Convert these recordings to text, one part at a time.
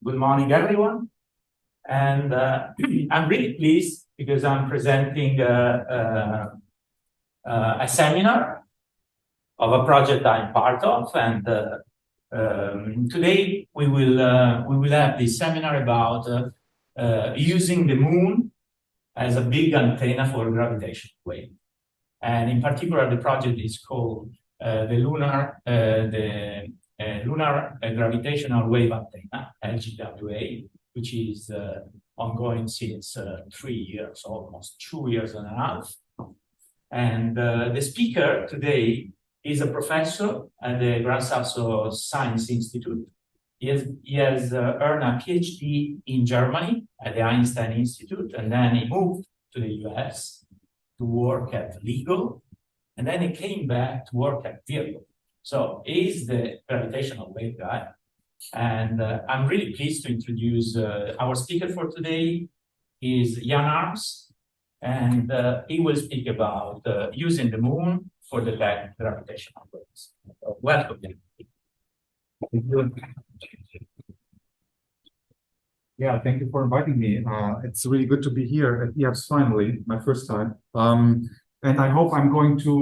Good morning, everyone. And I'm really pleased because I'm presenting a seminar of a project I'm part of. And today we will have this seminar about using the moon as a big antenna for gravitational wave. And in particular, the project is called the Lunar Gravitational Wave Antenna, LGWA, which is ongoing since 3 years, almost 2 years and a half. And the speaker today is a professor at the Gran Sasso Science Institute. He has earned a PhD in Germany at the Einstein Institute, and then he moved to the US to work at LIGO, and then he came back to work at Virgo. So he's the gravitational wave guy. And I'm really pleased to introduce our speaker for today is Jan Arms, and he will speak about using the moon for detect gravitational waves. So welcome. Thank you. Yeah, thank you for inviting me. It's really good to be here at IAPS finally, my first time. And I hope I'm going to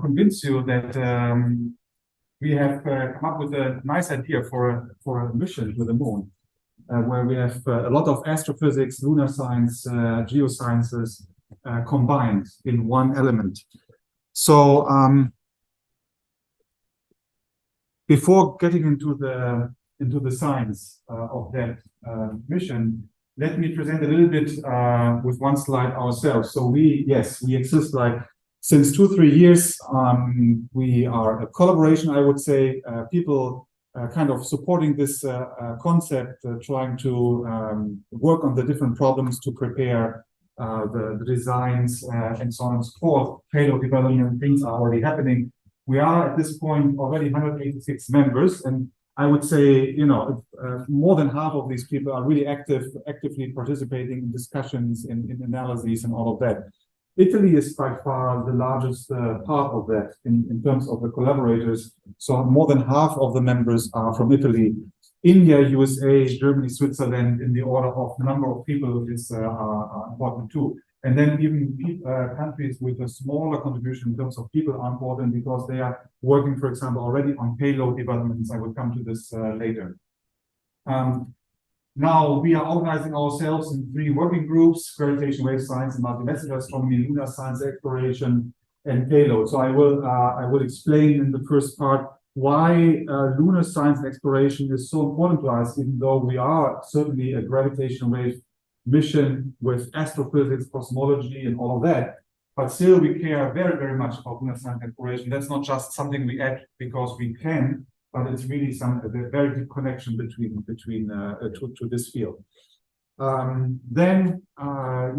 convince you that we have come up with a nice idea for a mission to the moon, where we have a lot of astrophysics, lunar science, geosciences combined in one element. So before getting into the science of that mission, let me present a little bit with one slide ourselves. So we exist like since 2-3 years. We are a collaboration, I would say, people kind of supporting this concept, trying to work on the different problems to prepare the designs and so on and so forth. Payload development, things are already happening. We are at this point already 186 members, and I would say, you know, more than half of these people are really actively participating in discussions, in analyses and all of that. Italy is by far the largest part of that in terms of the collaborators. So more than half of the members are from Italy. India, USA, Germany, Switzerland, in the order of number of people is are important too. And then even countries with a smaller contribution in terms of people are important because they are working, for example, already on payload developments. I will come to this later. Now we are organizing ourselves in 3 working groups: gravitation wave science and multi-messenger astronomy, lunar science exploration, and payload. So I will explain in the first part why lunar science and exploration is so important to us, even though we are certainly a gravitational wave mission with astrophysics, cosmology, and all of that. But still, we care very, very much about lunar science exploration. That's not just something we add because we can, but it's really a very deep connection between to this field.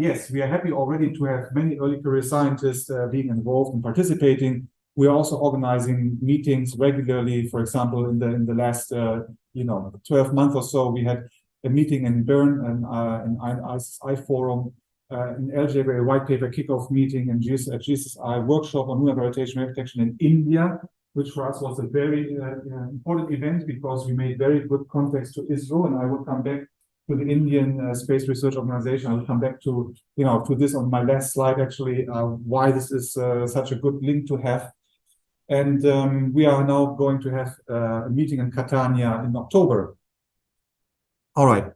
Yes, we are happy already to have many early career scientists being involved and participating. We are also organizing meetings regularly. For example, in the last 12 months or so, we had a meeting in Bern and an ISSI forum, in LGWA white paper kickoff meeting, and GSSI workshop on lunar gravitational wave detection in India, which for us was a very important event because we made very good contacts to ISRO, and I will come back to the Indian Space Research Organization. I will come back to this on my last slide, actually, why this is such a good link to have. And we are now going to have a meeting in Catania in October. All right.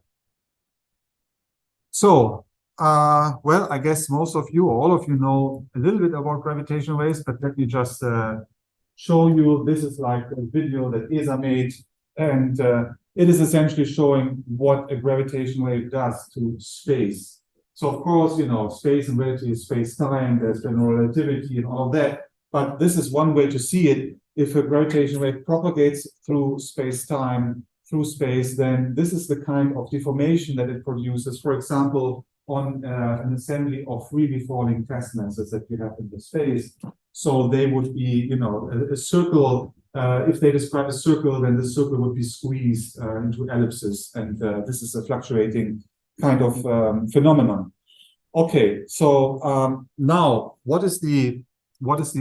So, well, I guess most of you, or all of you, know a little bit about gravitational waves, but let me just show you. This is like a video that ESA made, and it is essentially showing what a gravitational wave does to space. So, of course, you know, space and relativity is space-time, there's general relativity and all of that, but this is one way to see it. If a gravitational wave propagates through space-time, through space, then this is the kind of deformation that it produces, for example, on an assembly of freely falling test masses that we have in the space. So they would be, you know, a circle. If they describe a circle, then the circle would be squeezed into ellipses, and this is a fluctuating kind of phenomenon. Okay, so now what is the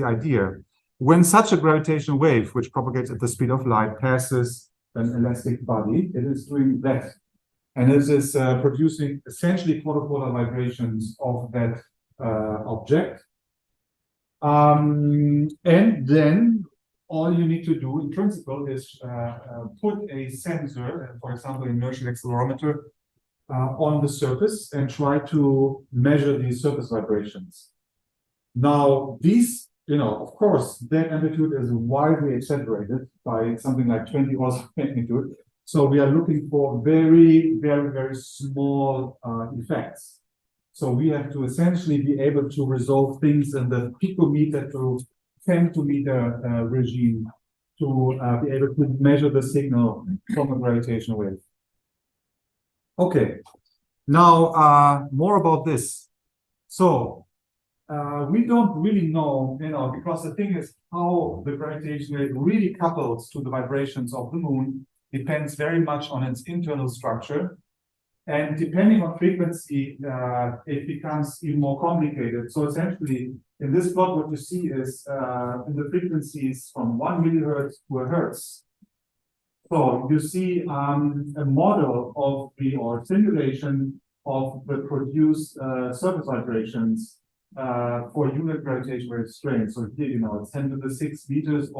idea? When such a gravitational wave, which propagates at the speed of light, passes an elastic body, it is doing that. And it is producing essentially quarter-polar vibrations of that object. And then all you need to do in principle is put a sensor, for example, inertial accelerometer, on the surface and try to measure these surface vibrations. Now, these, of course, that amplitude is widely exaggerated by something like 20 orders of magnitude. So we are looking for very, very, very small effects. So we have to essentially be able to resolve things in the picometer to femtometer regime to be able to measure the signal from a gravitational wave. Okay, now more about this. So we don't really know, because the thing is how the gravitational wave really couples to the vibrations of the moon depends very much on its internal structure. And depending on frequency, it becomes even more complicated. So essentially, in this plot, what you see is in the frequencies from 1 millihertz to a hertz. So you see a model of or simulation of the produced surface vibrations for unit gravitational wave strain. So here, it's 10 to the 6 meters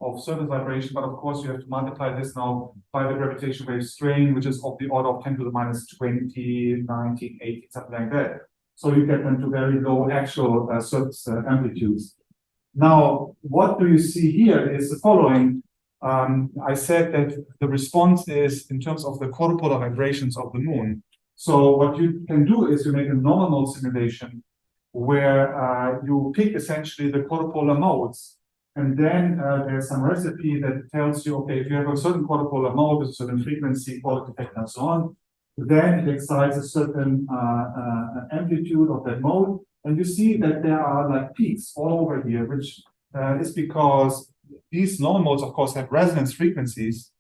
of surface vibration, but of course you have to multiply this now by the gravitational wave strain, which is of the order of 10 to the minus 20, 19, 18, something like that. So you get them to very low actual surface amplitudes. Now, what do you see here is the following. I said that the response is in terms of the quarter-polar vibrations of the moon. So what you can do is you make a normal mode simulation where you pick essentially the quarter-polar modes. And then there's some recipe that tells you, okay, if you have a certain quarter-polar mode with a certain frequency, quality factor, and so on, then it excites a certain amplitude of that mode. And you see that there are like peaks all over here, which is because these normal modes, of course, have resonance frequencies.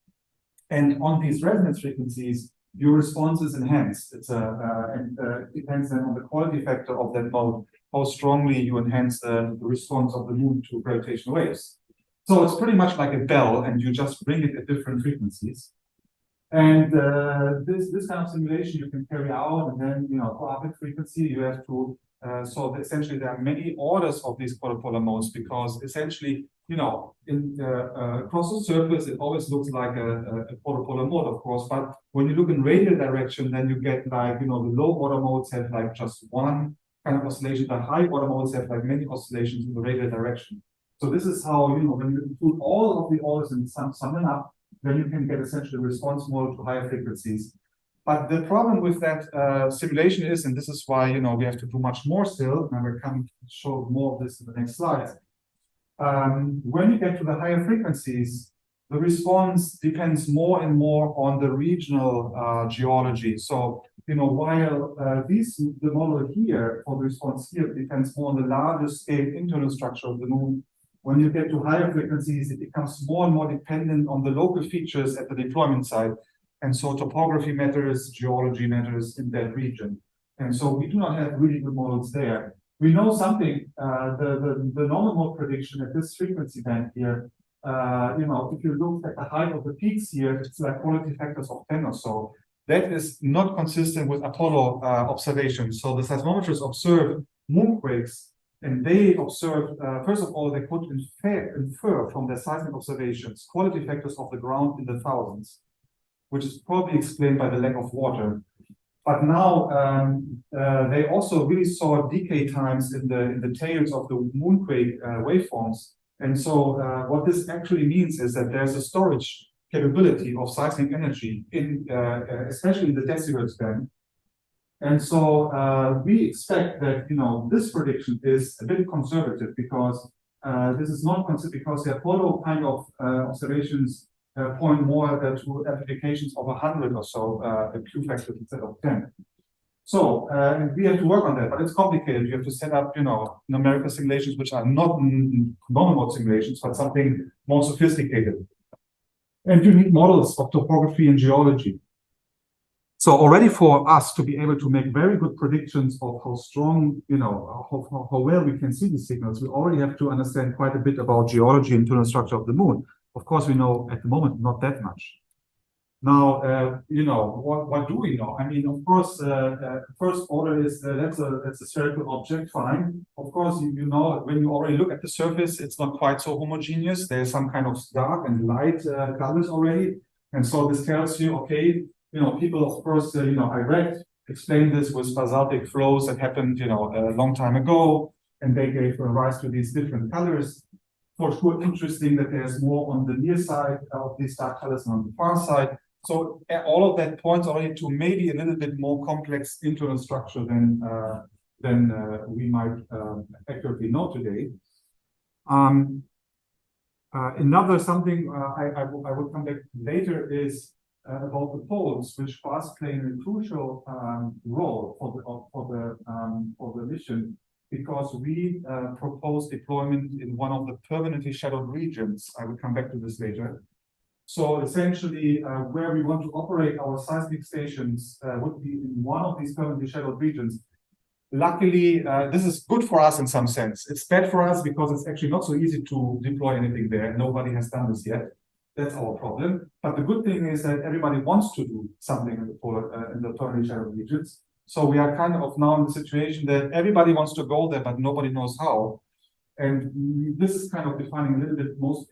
And on these resonance frequencies, your response is enhanced. It depends then on the quality factor of that mode, how strongly you enhance the response of the moon to gravitational waves. So it's pretty much like a bell, and you just ring it at different frequencies. And this kind of simulation you can carry out, and then for upper frequency you have to. So essentially, there are many orders of these quarter-polar modes because essentially, across the surface, it always looks like a quarter-polar mode, of course. But when you look in radial direction, then you get like, the low-order modes have like just one kind of oscillation. The high-order modes have like many oscillations in the radial direction. So this is how, when you include all of the orders and sum them up, then you can get essentially a response model to higher frequencies. But the problem with that simulation is, and this is why we have to do much more still, and we're coming to show more of this in the next slides. When you get to the higher frequencies, the response depends more and more on the regional geology. So while the model here for the response here depends more on the larger scale internal structure of the moon, when you get to higher frequencies, it becomes more and more dependent on the local features at the deployment site. And so topography matters, geology matters in that region. And so we do not have really good models there. We know something, the normal mode prediction at this frequency band here, if you look at the height of the peaks here, it's like quality factors of 10 or so. That is not consistent with Apollo observations. So the seismometers observe moonquakes, and they observe, first of all, they could infer from their seismic observations quality factors of the ground in the thousands, which is probably explained by the lack of water. But now they also really saw decay times in the tails of the moonquake waveforms. And so what this actually means is that there's a storage capability of seismic energy in especially in the decihertz band. And so we expect that this prediction is a bit conservative because this is not considered because the Apollo kind of observations point more to applications of 100 or so Q factors instead of 10. So we have to work on that, but it's complicated. You have to set up, numerical simulations which are not normal mode simulations, but something more sophisticated. And you need models of topography and geology. So already for us to be able to make very good predictions of how strong, how well we can see these signals, we already have to understand quite a bit about geology and internal structure of the moon. Of course, we know at the moment not that much. Now, what do we know? I mean, of course, first order is that's a spherical object, fine. Of course, you know, when you already look at the surface, it's not quite so homogeneous. There's some kind of dark and light colors already. And so this tells you, okay, people, of course, I read, explained this with basaltic flows that happened, a long time ago, and they gave rise to these different colors. For sure, interesting that there's more on the near side of these dark colors than on the far side. So all of that points already to maybe a little bit more complex internal structure than we might accurately know today. Another something I will come back to later is about the poles, which for us play a crucial role for the mission, because we propose deployment in one of the permanently shadowed regions. I will come back to this later. So essentially, where we want to operate our seismic stations would be in one of these permanently shadowed regions. Luckily, this is good for us in some sense. It's bad for us because it's actually not so easy to deploy anything there. Nobody has done this yet. That's our problem. But the good thing is that everybody wants to do something in the permanently shadowed regions. So we are kind of now in the situation that everybody wants to go there, but nobody knows how. And this is kind of defining a little bit most,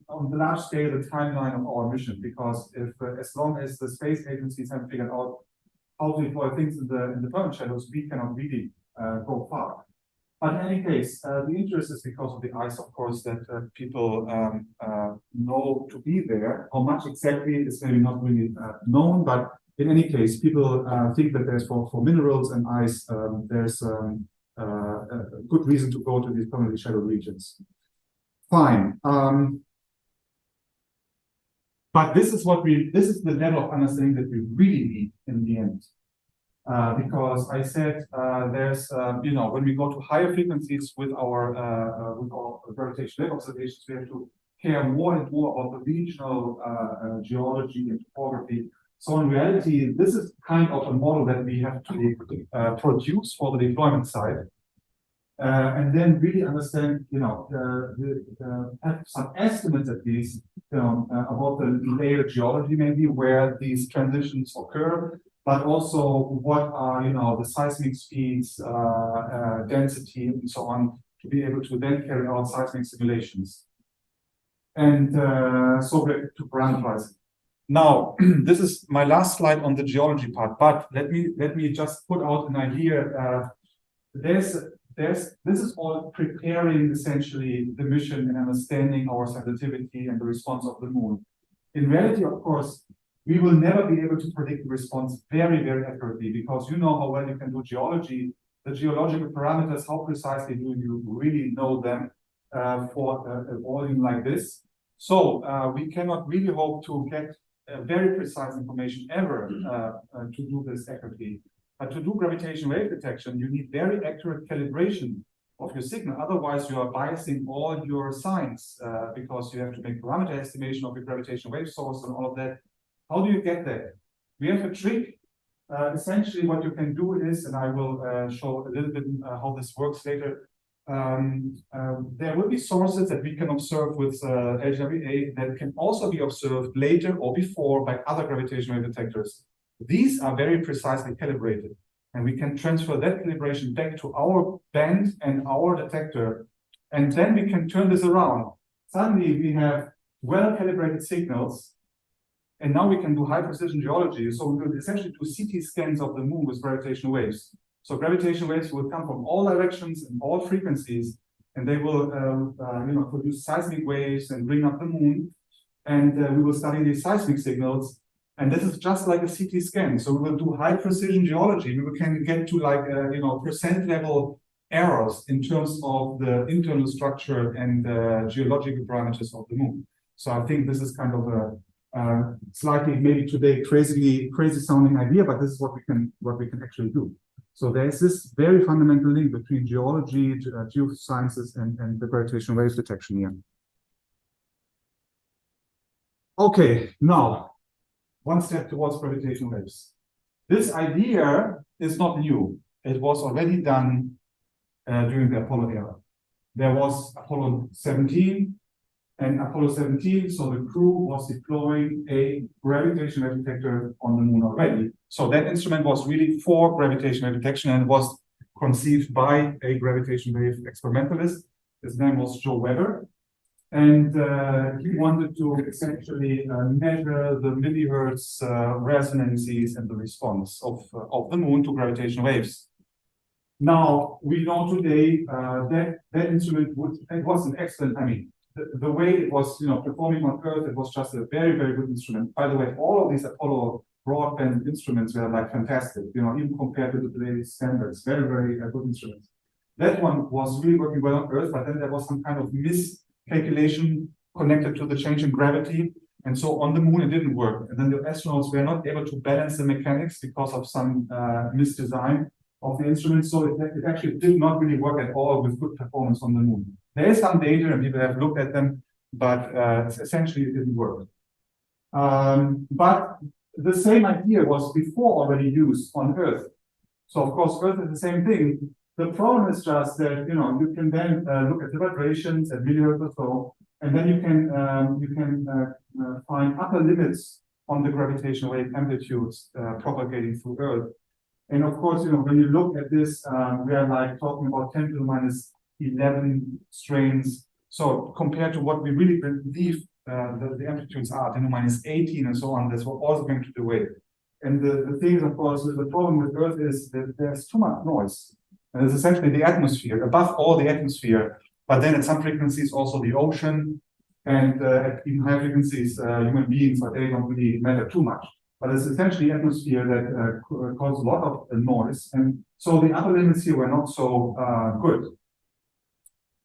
on the large scale, the timeline of our mission, because if as long as the space agencies haven't figured out how to deploy things in the permanent shadows, we cannot really go far. But in any case, the interest is because of the ice, of course, that people know to be there. How much exactly is maybe not really known, but in any case, people think that there's for minerals and ice, there's a good reason to go to these permanently shadowed regions. Fine. But this is the level of understanding that we really need in the end. Because I said there's, when we go to higher frequencies with our gravitational wave observations, we have to care more and more about the regional geology and topography. So in reality, this is kind of a model that we have to produce for the deployment side. And then really understand, have some estimates at least, about the layered geology maybe where these transitions occur, but also what are, the seismic speeds, density, and so on, to be able to then carry out seismic simulations. And so to parameterize. Now, this is my last slide on the geology part, but let me just put out an idea. This is all preparing essentially the mission and understanding our sensitivity and the response of the moon. In reality, of course, we will never be able to predict the response very, very accurately, because you know how well you can do geology. The geological parameters, how precisely do you really know them for a volume like this? So we cannot really hope to get very precise information ever to do this accurately. But to do gravitational wave detection, you need very accurate calibration of your signal. Otherwise, you are biasing all your signs because you have to make parameter estimation of your gravitational wave source and all of that. How do you get there? We have a trick. Essentially, what you can do is, and I will show a little bit how this works later. There will be sources that we can observe with LGWA that can also be observed later or before by other gravitational wave detectors. These are very precisely calibrated, and we can transfer that calibration back to our band and our detector, and then we can turn this around. Suddenly, we have well-calibrated signals, and now we can do high-precision geology. So we will essentially do CT scans of the moon with gravitational waves. So gravitational waves will come from all directions and all frequencies, and they will produce seismic waves and bring up the moon. And we will study these seismic signals. And this is just like a CT scan. So we will do high precision geology. We can get to like percent level errors in terms of the internal structure and geological parameters of the moon. So I think this is kind of a slightly maybe today crazy sounding idea, but this is what we can actually do. So there's this very fundamental link between geology, geosciences, and the gravitational wave detection here. Okay, now one step towards gravitational waves. This idea is not new. It was already done during the Apollo era. There was Apollo 17, And Apollo 17, so the crew was deploying a gravitational wave detector on the moon already. So that instrument was really for gravitational wave detection and was conceived by a gravitational wave experimentalist. His name was Joe Weber. And he wanted to essentially measure the millihertz resonances and the response of the moon to gravitational waves. Now, we know today that instrument it was an excellent, I mean, the way it was, performing on Earth, it was just a very, very good instrument. By the way, all of these Apollo broadband instruments were like fantastic, even compared to the today's standards, very, very good instruments. That one was really working well on Earth, but then there was some kind of miscalculation connected to the change in gravity. And so on the moon, it didn't work. And then the astronauts were not able to balance the mechanics because of some misdesign of the instrument. So it actually did not really work at all with good performance on the moon. There is some data and people have looked at them, but essentially it didn't work. But the same idea was before already used on Earth. So of course, Earth is the same thing. The problem is just that, you can then look at the vibrations at millihertz or so, and then you can find upper limits on the gravitational wave amplitudes propagating through Earth. And of course, when you look at this, we are like talking about 10 to the minus 11 strains. So compared to what we really believe the amplitudes are, 10 to minus 18 and so on, that's also going to the wave. And the thing is, of course, the problem with Earth is that there's too much noise. And it's essentially the atmosphere, above all the atmosphere, but then at some frequencies also the ocean, and at even higher frequencies, human beings, but they don't really matter too much. But it's essentially atmosphere that causes a lot of noise. And so the upper limits here were not so good.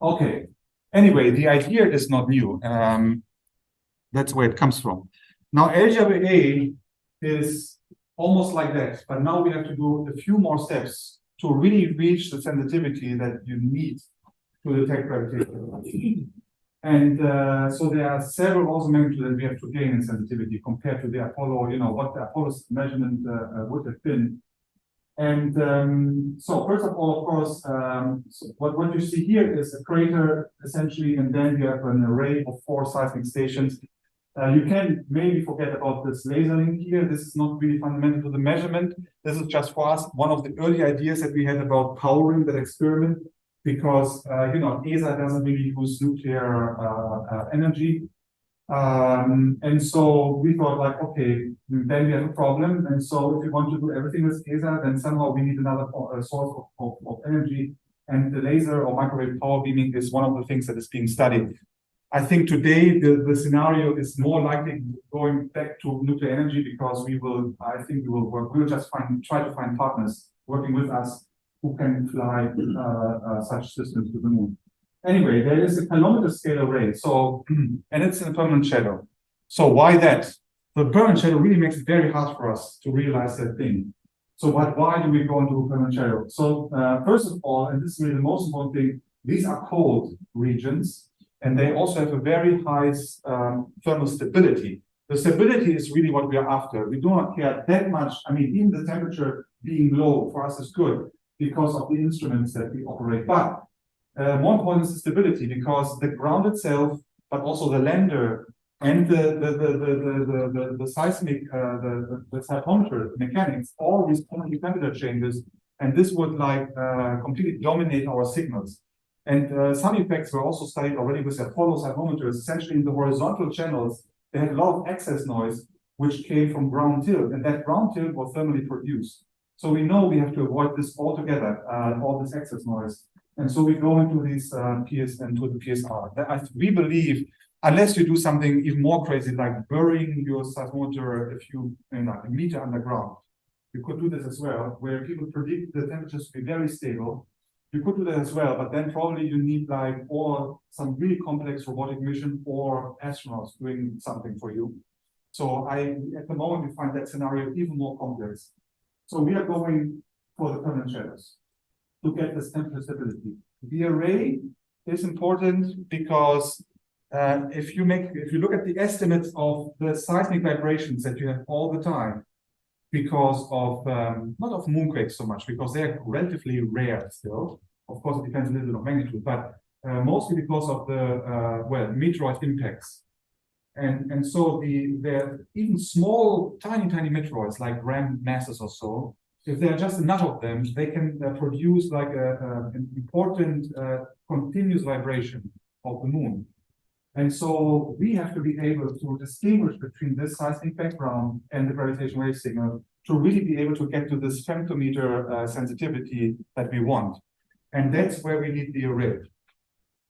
Okay. Anyway, the idea is not new. That's where it comes from. Now, LGWA is almost like that, but now we have to do a few more steps to really reach the sensitivity that you need to detect gravitation. And so there are several also magnitudes that we have to gain in sensitivity compared to the Apollo, what the Apollo's measurement would have been. And so first of all, of course, so what you see here is a crater essentially, and then you have an array of 4 seismic stations. You can maybe forget about this laser link here. This is not really fundamental to the measurement. This is just for us one of the early ideas that we had about powering that experiment, because ESA doesn't really use nuclear energy. And so we thought like, okay, then we have a problem. And so if we want to do everything with ESA, then somehow we need another source of energy. And the laser or microwave power beaming is one of the things that is being studied. I think today the scenario is more likely going back to nuclear energy, because I think we will just try to find partners working with us who can fly such systems to the moon. Anyway, there is a kilometer scale array, so and it's in a permanent shadow. So why that? The permanent shadow really makes it very hard for us to realize that thing. So why do we go into a permanent shadow? So first of all, and this is really the most important thing, these are cold regions, and they also have a very high thermal stability. The stability is really what we are after. We do not care that much. I mean, even the temperature being low for us is good because of the instruments that we operate. But more important is the stability, because the ground itself, but also the lander and the seismic, the seismometer mechanics, all respond to temperature changes, and this would completely dominate our signals. And some effects were also studied already with Apollo seismometers. Essentially, in the horizontal channels, they had a lot of excess noise, which came from ground tilt, and that ground tilt was thermally produced. So we know we have to avoid this altogether, all this excess noise. And so we go into these into the PSR. We believe, unless you do something even more crazy, like burying your seismometer a meter underground, you could do this as well, where people predict the temperatures to be very stable. You could do that as well, but then probably you need or some really complex robotic mission or astronauts doing something for you. So at the moment, we find that scenario even more complex. So we are going for the permanent shadows to get this temperature stability. The array is important because if you look at the estimates of the seismic vibrations that you have all the time, because of not of moonquakes so much, because they are relatively rare still. Of course, it depends a little bit on magnitude, but mostly because of the well, meteoroid impacts. And so the even small, tiny meteoroids, like gram masses or so, if there are just enough of them, they can produce like an important continuous vibration of the moon. And so we have to be able to distinguish between this seismic background and the gravitational wave signal to really be able to get to this femtometer sensitivity that we want. And that's where we need the array.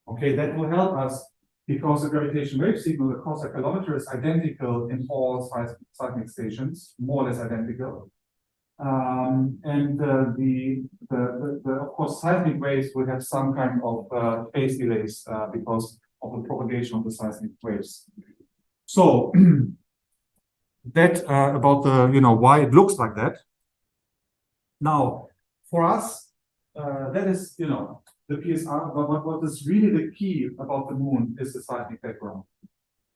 Okay, that will help us because the gravitational wave signal across a kilometer is identical in all seismic stations, more or less identical. Of course, seismic waves will have some kind of phase delays because of the propagation of the seismic waves. So that about the why it looks like that. Now, for us, that is the PSR. But what is really the key about the moon is the seismic background,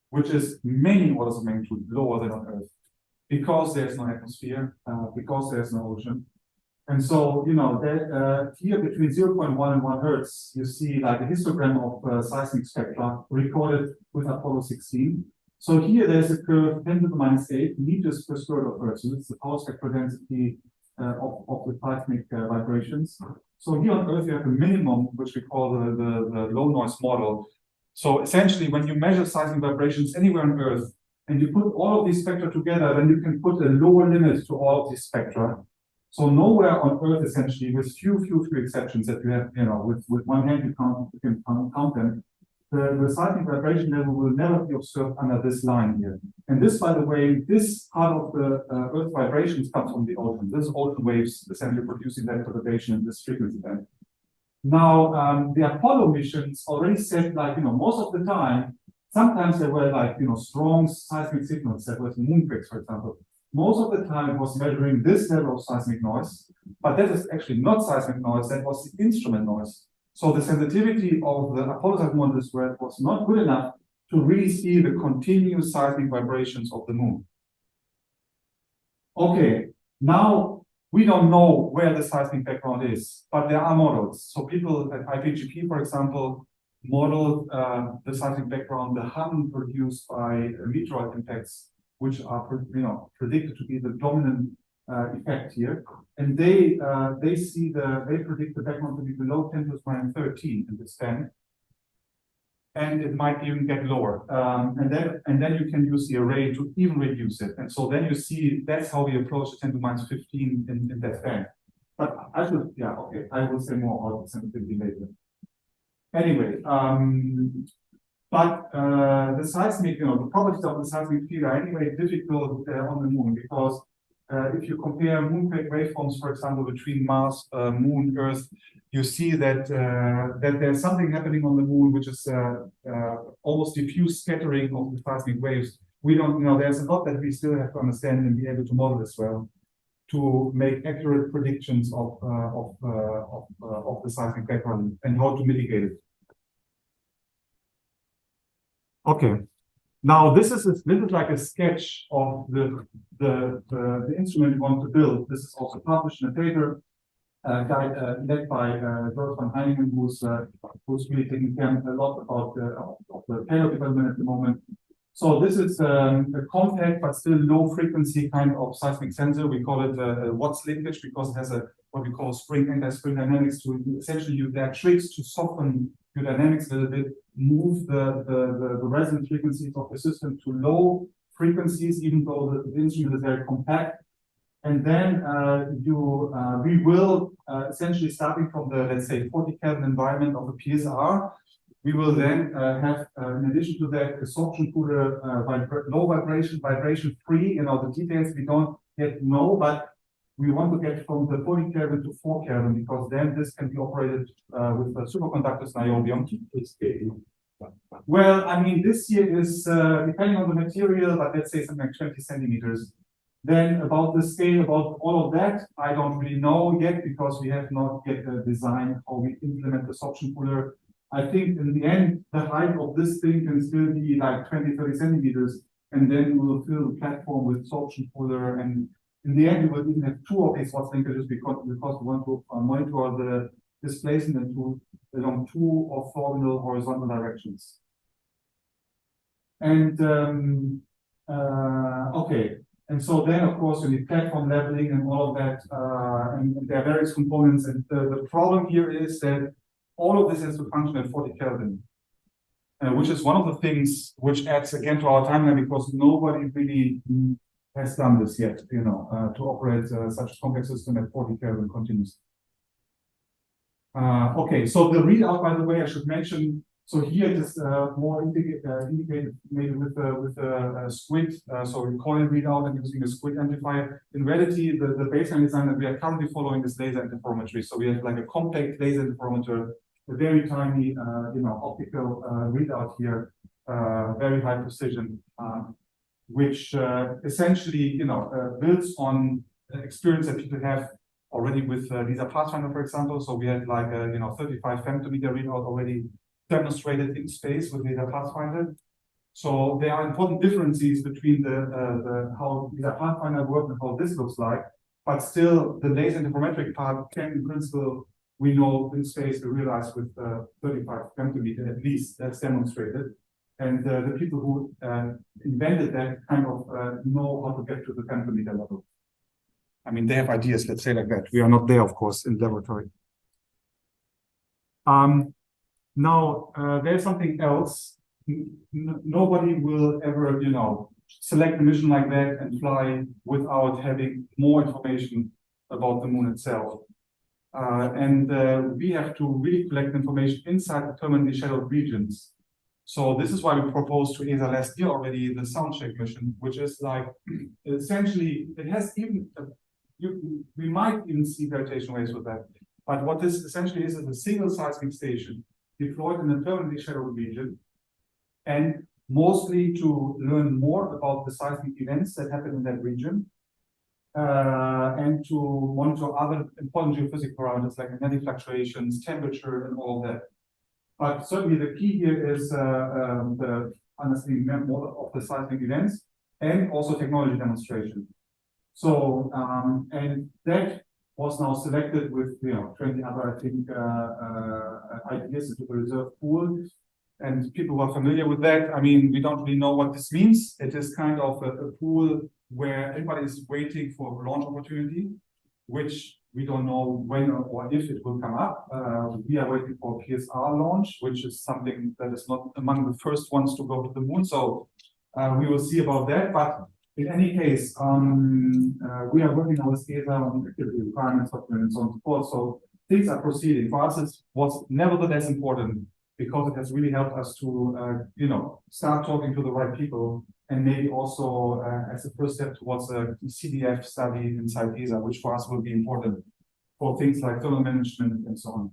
which is many orders of magnitude lower than on Earth, because there's no atmosphere, because there's no ocean. And so, that here between 0.1 and 1 Hertz, you see like a histogram of seismic spectra recorded with Apollo 16. So here there's a curve 10 to the minus 8 meters per square of Earth. So this is the power spectral density of the seismic vibrations. So here on Earth, you have a minimum, which we call the low noise model. So essentially, when you measure seismic vibrations anywhere on Earth, and you put all of these spectra together, then you can put a lower limit to all of these spectra. So nowhere on Earth, essentially, with few exceptions that you have, with one hand you can count them, the seismic vibration level will never be observed under this line here. And this, by the way, this part of the Earth vibrations comes from the ocean. This is ocean waves essentially producing that perturbation in this frequency band. Now, the Apollo missions already said, most of the time, sometimes there were strong seismic signals, that was moonquakes, for example. Most of the time it was measuring this level of seismic noise, but that is actually not seismic noise, that was the instrument noise. So the sensitivity of the Apollo seismic models was not good enough to really see the continuous seismic vibrations of the moon. Okay, now we don't know where the seismic background is, but there are models. So people at IPGP, for example, modeled the seismic background, the hum produced by meteoroid impacts, which are predicted to be the dominant effect here, and they predict the background to be below 10 to the minus 13 in this band, and it might even get lower, and then you can use the array to even reduce it, and so then you see that's how we approach the 10 to the minus 15 in that band. But I will say more about the sensitivity later. Anyway, but the seismic, the properties of the seismic field are anyway difficult on the moon, because if you compare moonquake waveforms, for example, between Mars, Moon, Earth, you see that that there's something happening on the moon, which is almost diffuse scattering of the seismic waves. We don't know. There's a lot that we still have to understand and be able to model as well, to make accurate predictions of the seismic background and how to mitigate it. Okay, now this is like a sketch of the instrument we want to build. This is also published in a paper led by George van Heiningen, who's really taking care a lot about the payload development at the moment. So this is a compact but still low frequency kind of seismic sensor. We call it Watts linkage because it has what we call spring anti-spring dynamics. To essentially, there are tricks to soften your dynamics a little bit, move the resonance frequencies of the system to low frequencies, even though the instrument is very compact. And then we will essentially, starting from the, let's say, 40 Kelvin environment of the PSR, we will then have, in addition to that, absorption cooler, low vibration free. The details we don't yet know, but we want to get from the 40 Kelvin to 4 Kelvin, because then this can be operated with superconductors niobium. Well, I mean, this year is depending on the material, but let's say something like 20 centimeters. Then about the scale, about all of that, I don't really know yet, because we have not yet designed how we implement the absorption cooler. I think in the end, the height of this thing can still be like 20, 30 centimeters, and then we will fill the platform with absorption cooler. And in the end, we will even have two of these Watts linkages because we want to monitor the displacement and to along 2 orthogonal horizontal directions. And okay, and so then of course you need platform leveling and all of that, and there are various components. And the problem here is that all of this has to function at 40 Kelvin, which is one of the things which adds again to our timeline, because nobody really has done this yet, you know, to operate such a complex system at 40 Kelvin continuously. Okay, so the readout, by the way, I should mention. So here it is more indicated maybe with a squid. So we call it readout and using a squid amplifier. In reality, the baseline design that we are currently following is laser interferometry. So we have like a compact laser interferometer, a very tiny, you know, optical readout here, very high precision, which essentially, you know, builds on experience that people have already with LISA Pathfinder, for example. So we had like a, you know, 35 femtometer readout already demonstrated in space with LISA Pathfinder. So there are important differences between the how LISA Pathfinder works and how this looks like. But still, the laser interferometric part can, in principle, we know in space we realize with 35 femtometer at least. That's demonstrated. And the people who invented that kind of know how to get to the femtometer level. I mean, they have ideas, let's say like that. We are not there, of course, in laboratory. Now, there's something else. Nobody will ever, you know, select a mission like that and fly without having more information about the moon itself. We have to really collect information inside the permanently shadowed regions. So this is why we proposed to ESA last year already the soundcheck mission, which is like, essentially, it has even, we might even see gravitational waves with that. But what this essentially is a single seismic station deployed in a permanently shadowed region, and mostly to learn more about the seismic events that happen in that region, and to monitor other important geophysical parameters like magnetic fluctuations, temperature, and all of that. But certainly the key here is the understanding more of the seismic events and also technology demonstration. So, and that was now selected with, you know, 20 other, I think, ideas into the reserve pool. And people who are familiar with that, I mean, we don't really know what this means. It is kind of a pool where everybody is waiting for a launch opportunity, which we don't know when or if it will come up. We are waiting for PSR launch, which is something that is not among the first ones to go to the moon. So we will see about that. But in any case, we are working on this ESA on activity requirements, and so on and so forth. So things are proceeding. For us, it was nevertheless important because it has really helped us to, you know, start talking to the right people, and maybe also as a first step towards a CDF study inside ESA, which for us will be important for things like thermal management and so on.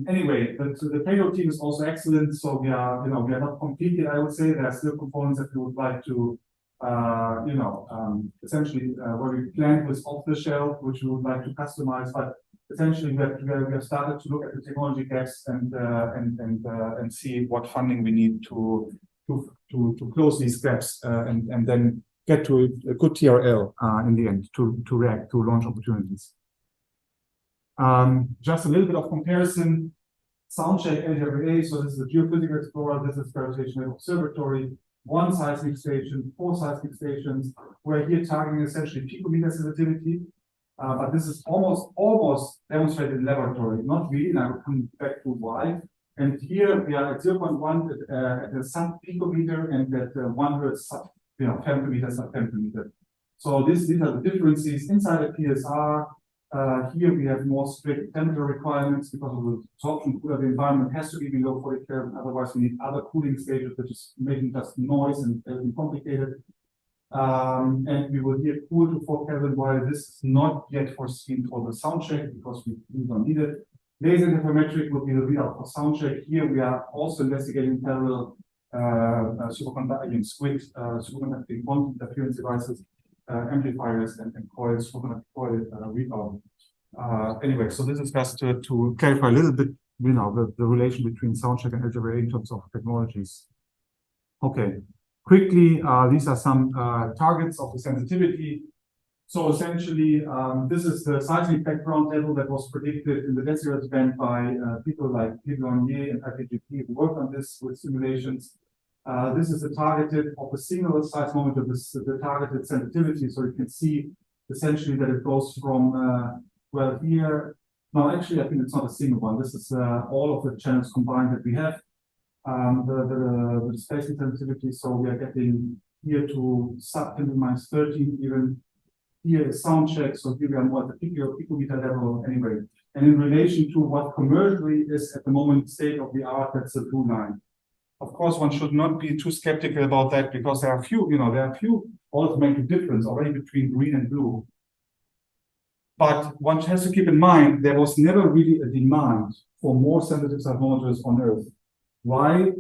Anyway, the payload team is also excellent. So we are, you know, we are not completed, I would say. There are still components that we would like to, you know, essentially where we planned with off the shelf, which we would like to customize. But essentially, we have started to look at the technology gaps and see what funding we need to close these gaps and then get to a good TRL in the end to react to launch opportunities. Just a little bit of comparison. Soundcheck LGRA, so this is a geophysical explorer, this is gravitational observatory, 1 seismic station, 4 seismic stations. We're here targeting essentially picometer sensitivity, but this is almost demonstrated in laboratory, not really, and I will come back to why. And here we are at 0.1 at a sub picometer and at 1 Hertz sub, you know, femtometer sub femtometer. So these are the differences inside the PSR. Here we have more strict temperature requirements because of the absorption. The environment has to be below 40 Kelvin, otherwise we need other cooling stages, which is making just noise and complicated. And we will here cool to 4 Kelvin, while this is not yet foreseen for the soundcheck because we don't need it. Laser interferometric will be the readout for soundcheck. Here we are also investigating parallel superconducting squid, superconducting quantum interference devices, amplifiers, and coils, superconducting coil readout. Anyway, so this is just to clarify a little bit, you know, the relation between soundcheck and LGRA in terms of technologies. Okay, quickly, these are some targets of the sensitivity. So essentially, this is the seismic background level that was predicted in the Desert band by people like Pivonier and IPGP who worked on this with simulations. This is the targeted of a single seismometer, the targeted sensitivity. So you can see essentially that it goes from, well, here. No, actually, I think it's not a single one. This is all of the channels combined that we have. The spacing sensitivity. So we are getting here to sub 10 to minus 13 even. Here is sound check, so here we are more at the picometer level anyway. And in relation to what commercially is at the moment state of the art, that's the blue line. Of course, one should not be too skeptical about that because there are few, there are few orders of magnitude difference already between green and blue. But one has to keep in mind there was never really a demand for more sensitive seismometers on Earth. Why?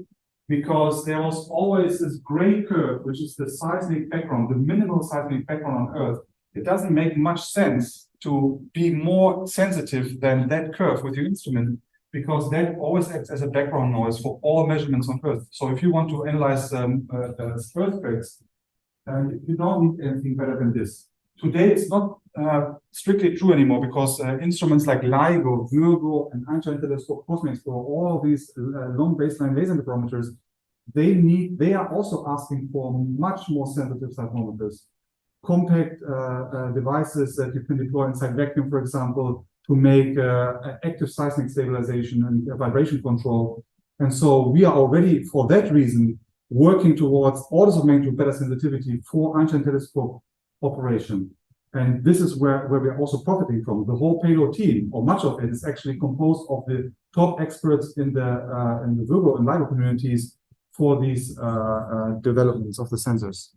Because there was always this gray curve, which is the seismic background, the minimal seismic background on Earth. It doesn't make much sense to be more sensitive than that curve with your instrument, because that always acts as a background noise for all measurements on Earth. So if you want to analyze earthquakes, you don't need anything better than this. Today, it's not strictly true anymore because instruments like LIGO, Virgo, and Einstein Telescope, Cosmic Explorer, all these long baseline laser interferometers, they are also asking for much more sensitive seismometers. Compact devices that you can deploy inside vacuum, for example, to make active seismic stabilization and vibration control. And so we are already, for that reason, working towards orders of magnitude better sensitivity for Einstein Telescope operation. And this is where we are also profiting from. The whole payload team, or much of it, is actually composed of the top experts in the Virgo and LIGO communities for these developments of the sensors.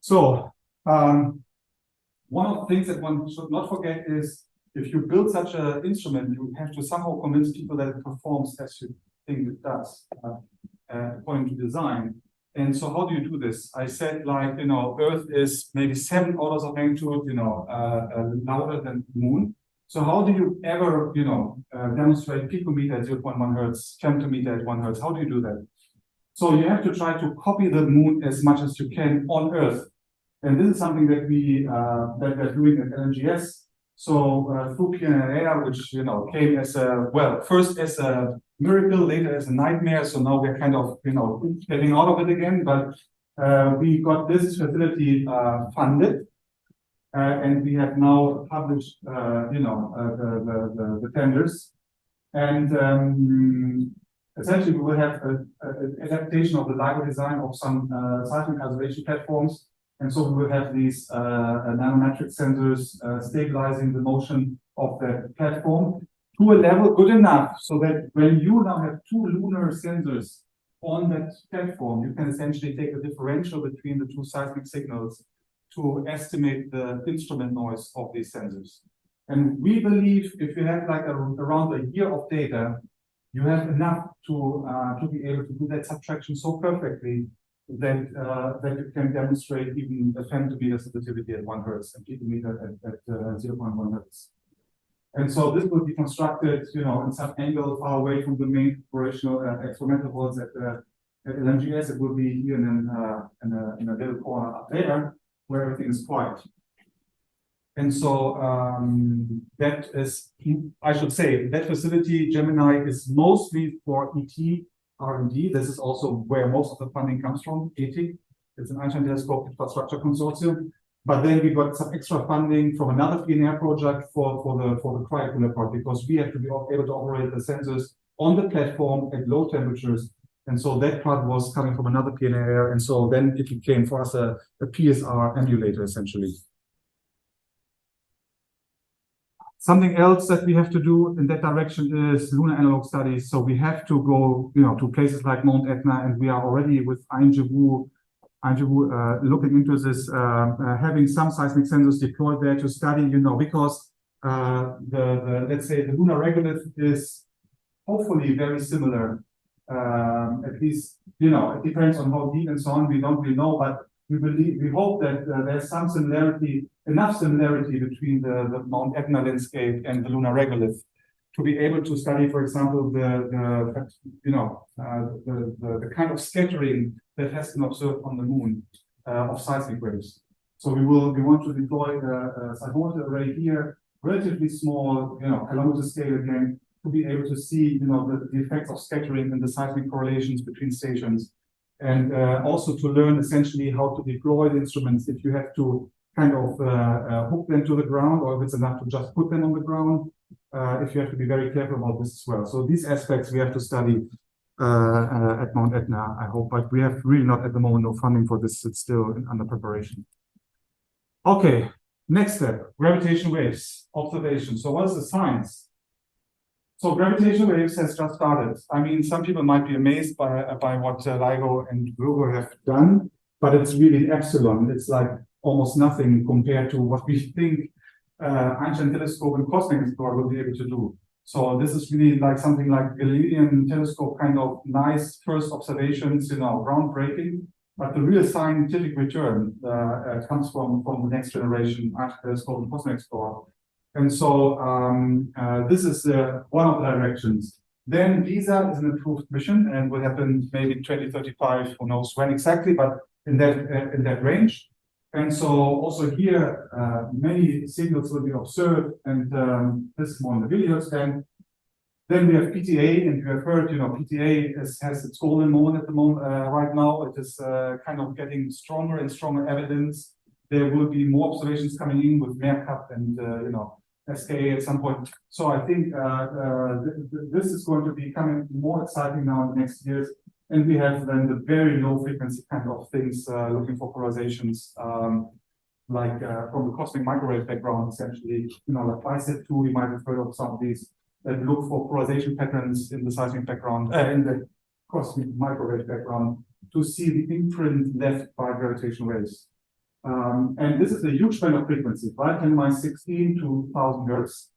So one of the things that one should not forget is if you build such an instrument, you have to somehow convince people that it performs as you think it does, according to design. And so how do you do this? I said, like, Earth is maybe 7 orders of magnitude, louder than the Moon. So how do you ever, demonstrate picometer at 0.1 hertz, femtometer at 1 hertz? How do you do that? So you have to try to copy the Moon as much as you can on Earth. And this is something that we're doing at LNGS. So through PNR, which came as first as a miracle, later as a nightmare. So now we're kind of getting out of it again. But we got this facility funded, and we have now published the tenders. And essentially, we will have an adaptation of the LIGO design of some seismic isolation platforms. And so we will have these nanometric sensors stabilizing the motion of the platform to a level good enough so that when you now have 2 lunar sensors on that platform, you can essentially take a differential between the 2 seismic signals to estimate the instrument noise of these sensors. And we believe if you have like around a year of data, you have enough to be able to do that subtraction so perfectly that you can demonstrate even a femtometer sensitivity at 1 hertz and picometer at 0.1 hertz. And so this will be constructed, in some angle far away from the main operational experimental halls at LNGS. It will be here in a little corner up there where everything is quiet. And so that is, I should say, that facility, Gemini, is mostly for ET R&D. This is also where most of the funding comes from, ET. It's an Einstein Telescope Infrastructure Consortium. But then we got some extra funding from another PNR project for the cryocooler part, because we have to be able to operate the sensors on the platform at low temperatures. And so that part was coming from another PNR. And so then it became for us a PSR emulator, essentially. Something else that we have to do in that direction is lunar analog studies. So we have to go, to places like Mount Etna, and we are already with INGWU looking into this, having some seismic sensors deployed there to study, because let's say the lunar regolith is hopefully very similar. At least, it depends on how deep and so on. We don't really know, but we hope that there's some similarity, enough similarity between the Mount Etna landscape and the lunar regolith to be able to study, for example, the kind of scattering that has been observed on the Moon of seismic waves. So we want to deploy a seismometer array here, relatively small, kilometer scale again, to be able to see, the effects of scattering and the seismic correlations between stations. And also to learn essentially how to deploy the instruments if you have to kind of hook them to the ground, or if it's enough to just put them on the ground, if you have to be very careful about this as well. So these aspects we have to study at Mount Etna, I hope, but we have really not at the moment no funding for this. It's still under preparation. Okay, next step, gravitational waves, observation. So what is the science? So gravitational waves has just started. I mean, some people might be amazed by what LIGO and Virgo have done, but it's really epsilon. It's like almost nothing compared to what we think Einstein telescope and Cosmic Explorer will be able to do. So this is really like something like Galilean telescope kind of nice first observations, groundbreaking. But the real scientific return comes from the next generation Einstein telescope and Cosmic Explorer. And so this is one of the directions. Then LISA is an approved mission and will happen maybe 2035, who knows when exactly, but in that range. And so also here, many signals will be observed, and this is more in the videos then. Then we have PTA, and you have heard, PTA has its golden moment at the moment. Right now, it is kind of getting stronger and stronger evidence. There will be more observations coming in with MERCAP and, SKA at some point. So I think this is going to be becoming more exciting now in the next years. And we have then the very low frequency kind of things looking for polarizations, like from the cosmic microwave background, essentially, like BICEP2, you might have heard of some of these that look for polarization patterns in the seismic background, in the cosmic microwave background, to see the imprint left by gravitational waves. And this is a huge band of frequency, right? 10⁻16 to 1,000 hertz.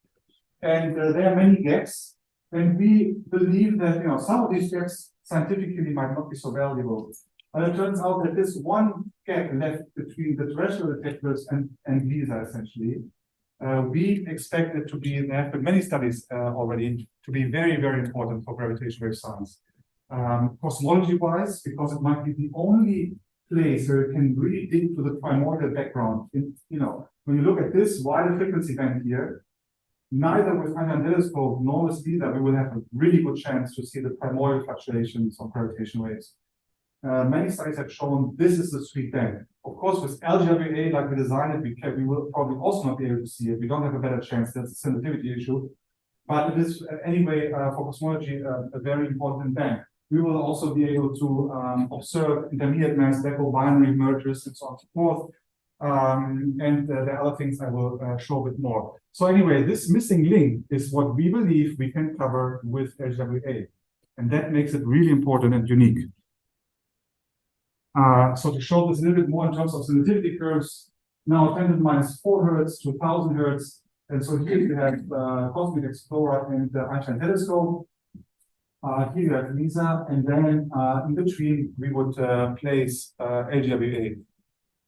And there are many gaps. And we believe that, some of these gaps scientifically might not be so valuable. But it turns out that this one gap left between the terrestrial detectors and LISA, essentially, we expect it to be, there have been many studies already, to be very, very important for gravitational wave science. Cosmology-wise, because it might be the only place where you can really dig to the primordial background. When you look at this wider frequency band here, neither with Einstein telescope nor with LISA, we will have a really good chance to see the primordial fluctuations of gravitational waves. Many studies have shown this is the sweet band. Of course, with LGWA, like we designed it, we will probably also not be able to see it. We don't have a better chance. That's a sensitivity issue. But it is, anyway, for cosmology, a very important band. We will also be able to observe intermediate mass level binary mergers and so on and so forth. And there are other things I will show a bit more. So anyway, this missing link is what we believe we can cover with LGWA. And that makes it really important and unique. So to show this a little bit more in terms of sensitivity curves, now 10⁻⁴ hertz to 1,000 hertz. And so here you have Cosmic Explorer and the Einstein telescope. Here you have LISA, and then in between we would place LGWA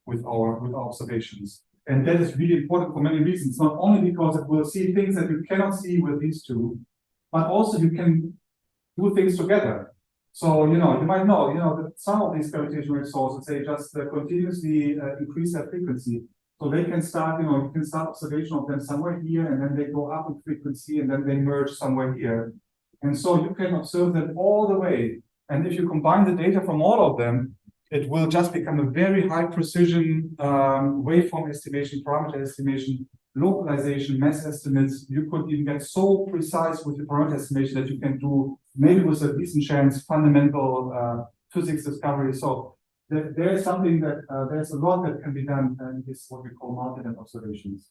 with our observations. And that is really important for many reasons, not only because it will see things that you cannot see with these two, but also you can do things together. So, you might know, that some of these gravitational wave sources, they just continuously increase their frequency. So they can start, you can start observation of them somewhere here, and then they go up in frequency, and then they merge somewhere here. And so you can observe them all the way. And if you combine the data from all of them, it will just become a very high precision waveform estimation, parameter estimation, localization, mass estimates. You could even get so precise with the parameter estimation that you can do, maybe with a decent chance, fundamental physics discovery. So there is something that, there's a lot that can be done in this, what we call multi-band observations.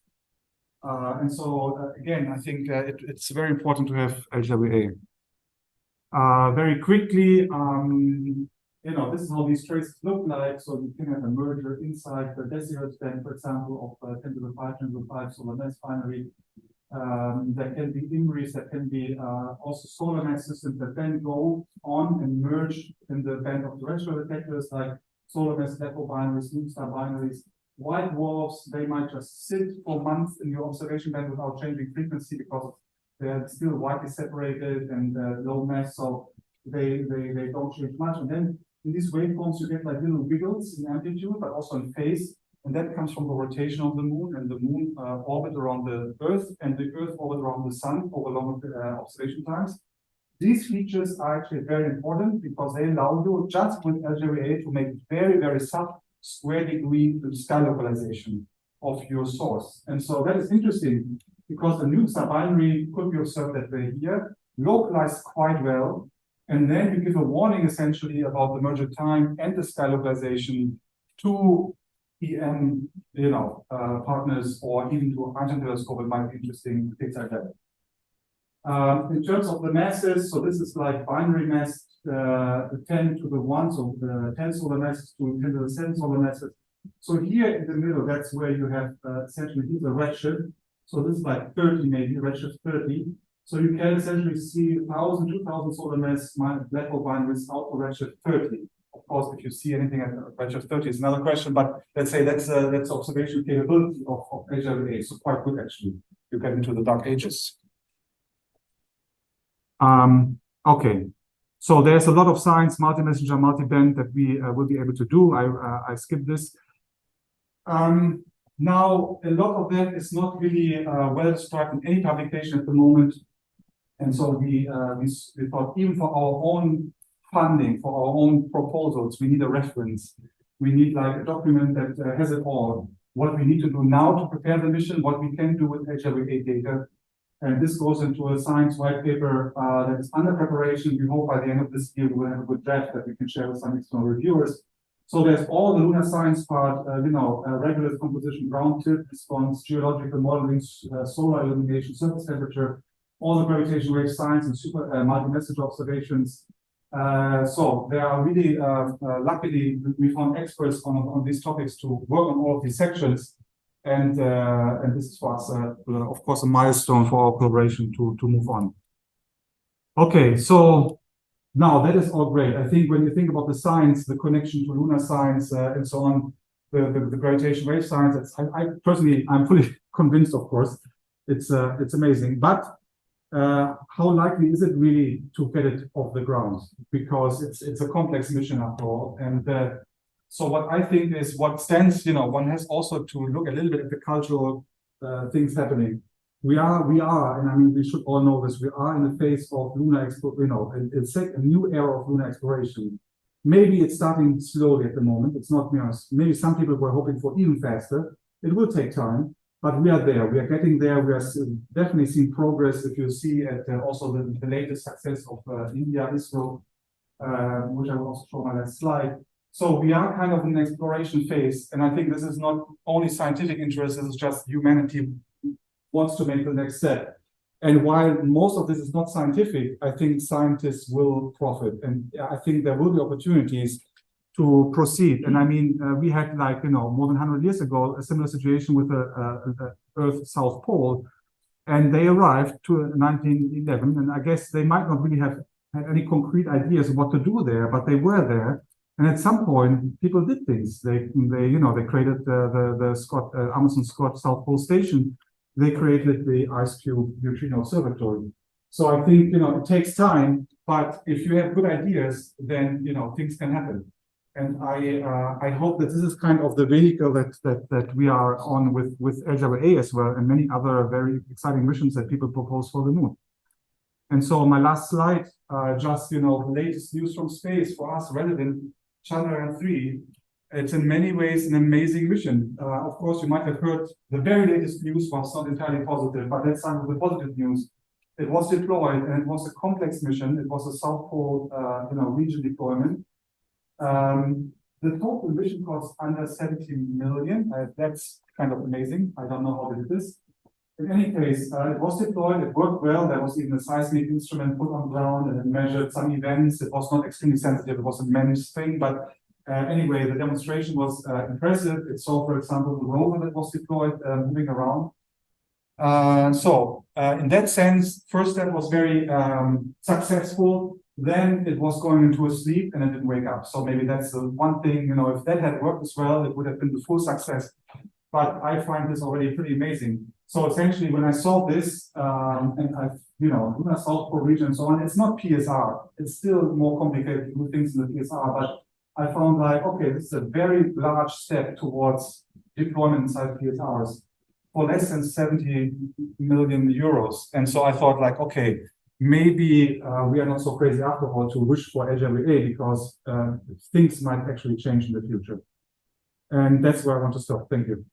And so, again, I think it's very important to have LGWA. Very quickly, this is how these traces look like. So you can have a merger inside the decihertz band, for example, of 10 to the 5, 10 to the 5 solar mass binary. There can be IMRIs, that can be also solar mass systems that then go on and merge in the band of terrestrial detectors, like solar mass level binaries, moon star binaries. White dwarfs, they might just sit for months in your observation band without changing frequency because they're still widely separated and low mass, so they don't change much. And then in these waveforms, you get like little wiggles in amplitude, but also in phase. and that comes from the rotation of the moon and the moon orbit around the Earth and the Earth orbit around the sun over longer observation times. These features are actually very important because they allow you just with LGRA to make very, very sub-square degree sky localization of your source. And so that is interesting because the nukes are binary, could be observed that way here, localized quite well. And then you give a warning essentially about the merger time and the sky localization to EM, partners, or even to Argent telescope. It might be interesting, things like that. In terms of the masses, so this is like binary mass, 10 to the 1, so the 10 solar masses to 10 to the 7 solar masses. So here in the middle, that's where you have essentially the redshift. So this is like 30 maybe, redshift 30. So you can essentially see 1,000, 2,000 solar mass black hole binaries out to redshift 30. Of course, if you see anything at redshift 30 is another question, but let's say that's observation capability of LGRA. So quite good actually. You get into the dark ages. Okay, so there's a lot of science, multi-messenger, multi-band that we will be able to do. I skipped this. Now, a lot of that is not really well described in any publication at the moment. And so we thought even for our own funding, for our own proposals, we need a reference. We need like a document that has it all. What we need to do now to prepare the mission, what we can do with LGRA data. And this goes into a science white paper that is under preparation. We hope by the end of this year we will have a good draft that we can share with some external reviewers. So there's all the lunar science part, regolith composition, ground tilt response, geological modeling, solar illumination, surface temperature, all the gravitational wave science and super multi-message observations. So there are really, luckily, we found experts on these topics to work on all of these sections. And this is for us, of course, a milestone for our collaboration to move on. Okay, so now that is all great. I think when you think about the science, the connection to lunar science and so on, the gravitational wave science, I personally, I'm fully convinced, of course, it's amazing. But how likely is it really to get it off the ground? Because it's a complex mission after all. And so what I think is what stands, one has also to look a little bit at the cultural things happening. We are, and I mean, we should all know this, we are in the phase of lunar it's a new era of lunar exploration. Maybe it's starting slowly at the moment. It's not, maybe some people were hoping for even faster. It will take time, but we are there. We are getting there. We are definitely seeing progress. If you see at also the latest success of India, Israel, which I will also show on my last slide. So we are kind of in an exploration phase, and I think this is not only scientific interest, this is just humanity wants to make the next step. And while most of this is not scientific, I think scientists will profit, and I think there will be opportunities to proceed. And I mean, we had like, more than 100 years ago, a similar situation with the Earth's South Pole, and they arrived to 1911, and I guess they might not really have had any concrete ideas of what to do there, but they were there. And at some point, people did things. They created the Amundsen Scott South Pole Station. They created the IceCube Neutrino Observatory. So I think it takes time, but if you have good ideas, then things can happen. And I hope that this is kind of the vehicle that we are on with LGRA as well, and many other very exciting missions that people propose for the moon. And so my last slide, just the latest news from space for us relevant. Chandrayaan-3, it's in many ways an amazing mission. Of course, you might have heard the very latest news was not entirely positive, but let's start with the positive news. It was deployed, and it was a complex mission. It was a South Pole, region deployment. The total mission cost under 17 million. That's kind of amazing. I don't know how it is. In any case, it was deployed, it worked well. There was even a seismic instrument put on ground and it measured some events. It was not extremely sensitive, it was a managed thing, but anyway, the demonstration was impressive. It saw, for example, the rover that was deployed moving around. In that sense, first step was very successful. Then it was going into a sleep and it didn't wake up. So maybe that's the one thing, if that had worked as well, it would have been the full success. But I find this already pretty amazing. So essentially, when I saw this, and I've, lunar South Pole region and so on, it's not PSR. It's still more complicated to do things in the PSR, but I found like, okay, this is a very large step towards, deployment inside PSRs for less than 70 million euros. And so I thought like, okay, maybe we are not so crazy after all to wish for Azure AA because things might actually change in the future. And that's where I want to stop. Thank you.